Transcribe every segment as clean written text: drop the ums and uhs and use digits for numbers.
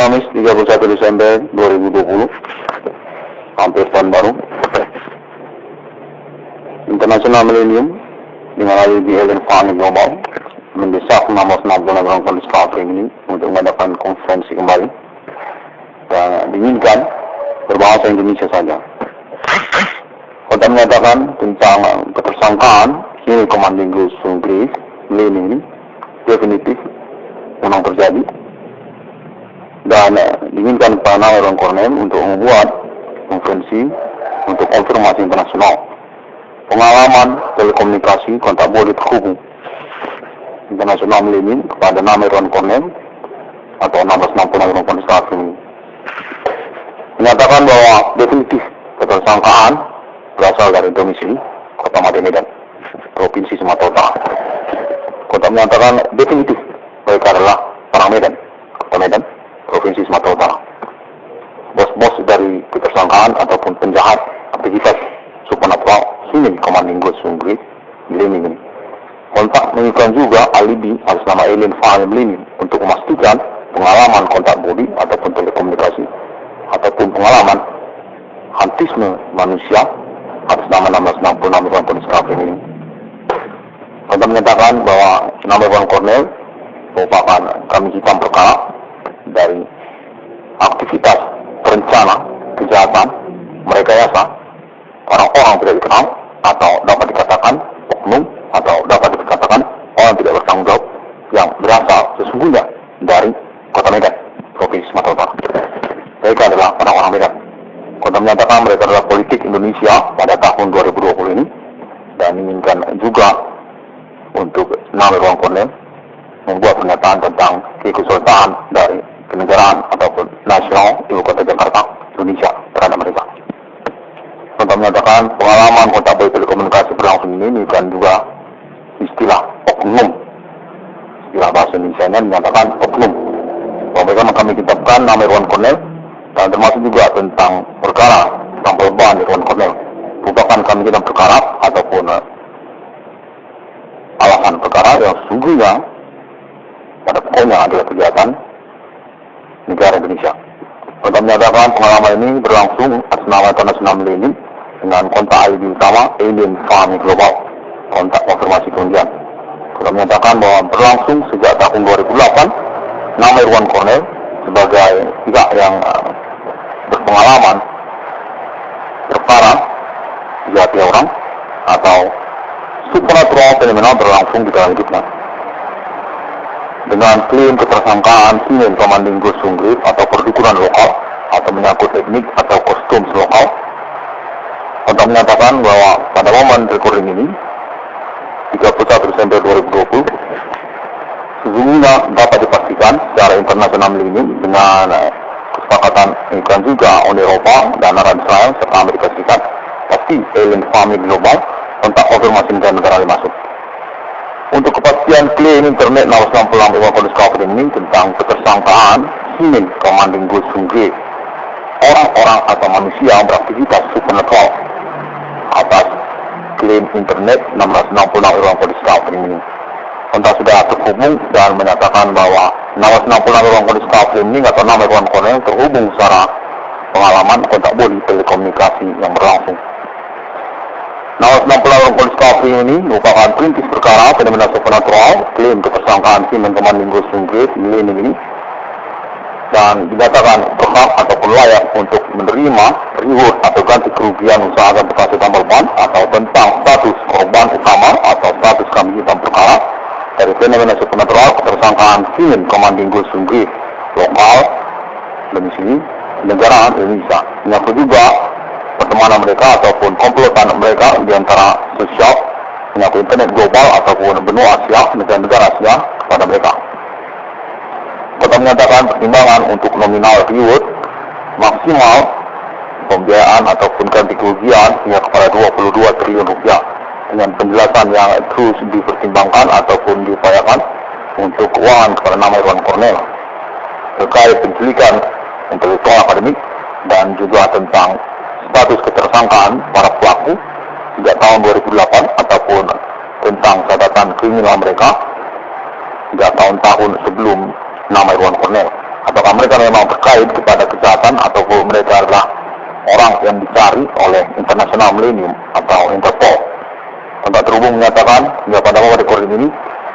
Kamis 31 Desember 2020, hampir tahun baru. Internasional Millennium dengan alibi Ellen Farming Global mendesak 660 negara kondisi Afrika ini untuk mengadakan konferensi kembali dan diinginkan berbahasa Indonesia saja. Kota menyatakan tentang ketersangkaan ini Commanding Group Sungri Millennium ini definitif memang terjadi dan diinginkan Pak Nawaron Kornem untuk membuat konferensi untuk konfirmasi internasional pengalaman telekomunikasi kontak bodi terhubung internasional Millennium kepada Nawaron Kornem atau 1660 Nawaron Kornem ini menyatakan bahwa definitif ketersangkaan berasal dari domisili Kota Made Medan, Provinsi Sumatera Utara. Kota menyatakan definitif mereka adalah orang Medan, Kota Medan, Provinsi Sumatera Utara. Bos-bos dari ketersangkaan ataupun penjahat aktivitas supernatural Human Commanding Group Sungri Millennium. Kontak menunjukkan juga alibi atas nama Alien Farming Millennium untuk memastikan pengalaman kontak bodi ataupun telekomunikasi ataupun pengalaman hantisme manusia atas nama 1666 Nawaron Kornel ini. Kontak menyatakan bahwa Nawaron Kornel merupakan kambing hitam perkara dari aktivitas perencana kejahatan merekayasa orang-orang tidak dikenal atau dapat dikatakan oknum atau dapat dikatakan orang tidak bertanggung jawab yang berasal sesungguhnya dari Kota Medan, Provinsi Sumatera Utara. Mereka adalah orang-orang Medan. Kota menyatakan mereka adalah politik Indonesia pada tahun 2020 ini dan inginkan juga untuk Nawaron Kornel membuat pernyataan tentang keikutsertaan dari kenegaraan ataupun nasional ibu kota Jakarta, Indonesia terhadap mereka. Kota menyatakan pengalaman kontak bodi telekomunikasi berlangsung ini kan juga istilah oknum. Istilah bahasa Indonesia menyatakan oknum. Bahwa mereka kami kitabkan Nawaron Kornel dan termasuk juga tentang perkara tentang perubahan Nawaron Kornel. Merupakan kami kitab perkara ataupun alasan perkara yang sesungguhnya pada pokoknya adalah kejahatan negara Indonesia. Kota menyatakan pengalaman ini berlangsung atas nama internasional Millennium dengan kontak alibi utama Alien Farming Global, kontak konfirmasi kemudian. Kota menyatakan bahwa berlangsung sejak tahun 2008, Nawaron Kornel sebagai pihak yang berpengalaman perkara jati orang atau supernatural fenomenal berlangsung di dalam hidupnya. Dengan klaim ketersangkaan Human Commanding Group Sungri atau perdukunan lokal atau menyangkut etnik atau kostum lokal, Kota menyatakan bahwa pada momen recording ini 31 Desember 2020 sesungguhnya dapat dipastikan secara internasional Millennium dengan kesepakatan yang juga Uni Eropa dan Arab Israel serta Amerika Serikat pasti Alien Farming Global kontak konfirmasi negara-negara yang masuk. Untuk kepastian klaim internet 666 Nawaron ini tentang ketersangkaan Human Commanding Group Sungri orang-orang atau manusia yang beraktivitas supernatural atas klaim internet 666 Nawaron ini. Kontak sudah terhubung dan menyatakan bahwa 666 Nawaron ini atau Nawaron Kornel terhubung secara pengalaman kontak bodi telekomunikasi yang berlangsung. 666 ini merupakan perintis perkara fenomena supernatural klaim ketersangkaan Human Commanding Group Sungri Millennium ini dan dinyatakan berhak ataupun layak untuk menerima reward atau ganti kerugian usaha bekasi tambal ban atau tentang status korban utama atau status kambing hitam perkara dari fenomena supernatural ketersangkaan Human Commanding Group Sungri lokal domisili negaraan Indonesia. Menyangkut juga pertemanan mereka ataupun komplotan mereka di antara sosial menyangkut internet global ataupun benua Asia, negara-negara Asia kepada mereka. Kota menyatakan pertimbangan untuk nominal reward maksimal pembiayaan ataupun ganti kerugian hingga kepada 22 triliun rupiah dengan penjelasan yang terus dipertimbangkan ataupun diupayakan untuk keuangan kepada Nawaron Kornel terkait penculikan intelektual akademik dan juga tentang status ketersangkaan para pelaku sejak tahun 2008 ataupun tentang catatan kriminal mereka sejak tahun-tahun sebelum Nawaron Kornel Apakah mereka memang terkait kepada kejahatan ataupun mereka adalah orang yang dicari oleh International Millennium atau Interpol. Kontak terhubung menyatakan hingga pada waktu recording ini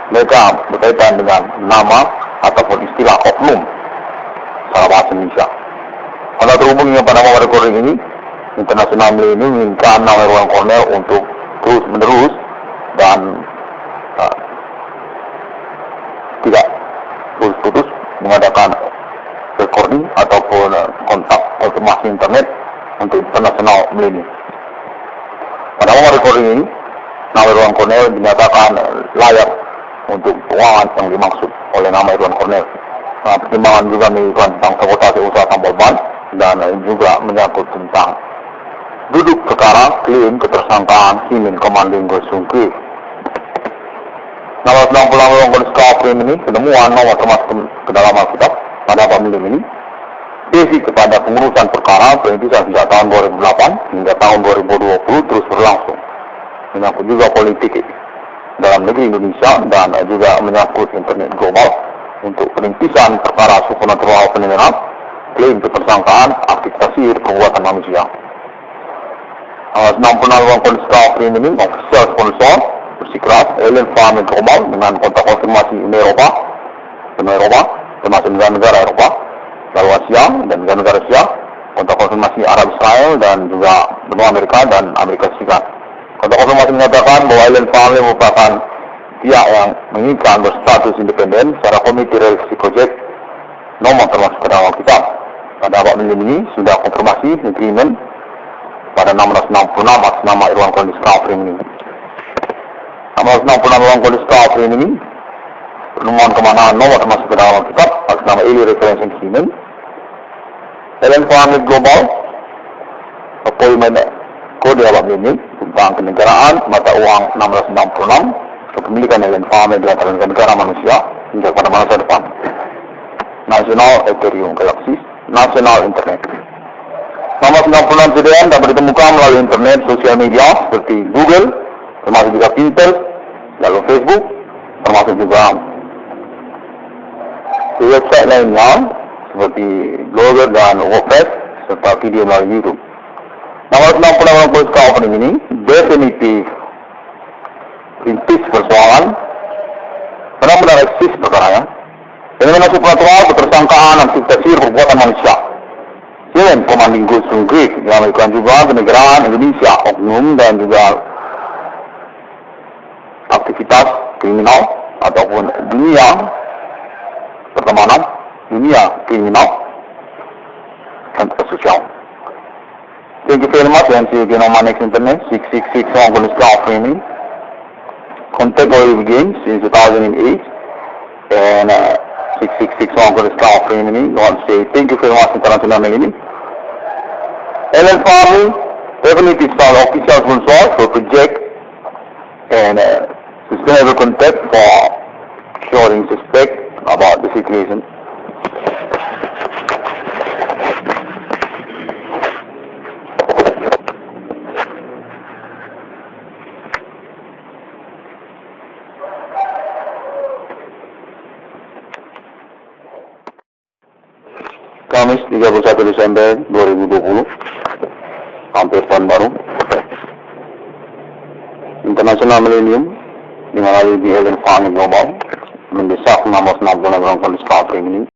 mereka berkaitan dengan nama ataupun istilah oknum salah bahasa Indonesia. Kontak terhubung hingga pada waktu recording ini International Millennium menginginkan nama Irwan Cornell untuk terus menerus dan tidak putus-putus mengadakan recording ataupun kontak informasi internet untuk International Millennium. Pada waktu recording ini nama Irwan Cornell dinyatakan layak untuk keuangan yang dimaksud oleh nama Irwan Cornell. Pertimbangan juga menyebutkan tentang sabotase usaha tambal ban dan juga menyangkut tentang duduk perkara klaim ketersangkaan Simin Commanding Gosungki. Nama 96 Kondisi Krim ini penemuan nomor termasuk ke dalam Alkitab pada pemilu ini basic kepada pengurusan perkara perintisan sejak tahun 2008 hingga tahun 2020 terus berlangsung. Menyangkut juga politik dalam negeri Indonesia dan juga menyangkut internet global untuk perintisan perkara supernatural penyelenggara klaim ketersangkaan aktivitas perbuatan manusia. 96 Kondisi Krim ini official sponsor bersikeras Alien Farming Global dengan kontak konfirmasi Uni Eropa, termasuk negara-negara Eropa, lalu Asia dan negara-negara Asia, kontak konfirmasi Arab Israel dan juga benua Amerika dan Amerika Serikat. Kontak konfirmasi menyatakan bahwa Alien Farming merupakan pihak yang menginginkan berstatus independen secara komite revisi projek nomor termasuk ke dalam kita. Pada awal minggu ini sudah konfirmasi agreement pada 666 atas nama Irwan Kondisi Krim ini. 666 Irwan Kondisi Krim ini penemuan kemanaan nomor termasuk ke dalam kitab atas nama Eli Reference Agreement. Alien Farming Global appointment kode awal ini tentang kenegaraan mata uang 666 kepemilikan Alien Farming di antara negara manusia hingga pada masa depan. National Ethereum Galaxy, National Internet. Nomor 96 CDN dapat ditemukan melalui internet sosial media seperti Google, termasuk juga Pinterest, lalu Facebook, termasuk juga di website lainnya seperti Blogger dan WordPress serta video melalui YouTube. Nomor 96 Kondisi Krim ini definitif rintis persoalan benar-benar eksis perkaranya dengan supernatural ketersangkaan aktivitas perbuatan manusia. Simin Commanding Gosungki dilakukan juga kenegaraan Indonesia, oknum dan juga aktivitas kriminal ataupun dunia pertemanan, dunia kriminal dan sosial. Thank you very much and see you again on my next internet 666 Kondisi Krim. Contact already began since 2008 and 666 Kondisi Krim ini. I want to say thank you very much International Millennium. Alien Farming definitely is our official sponsor for project and sustainable contact for curing suspect about the situation. Kamis 31 Desember 2020, hampir tahun baru. International Millennium dengan di Alien Farming Global mendesak nomor 66 Kondisi Krim ini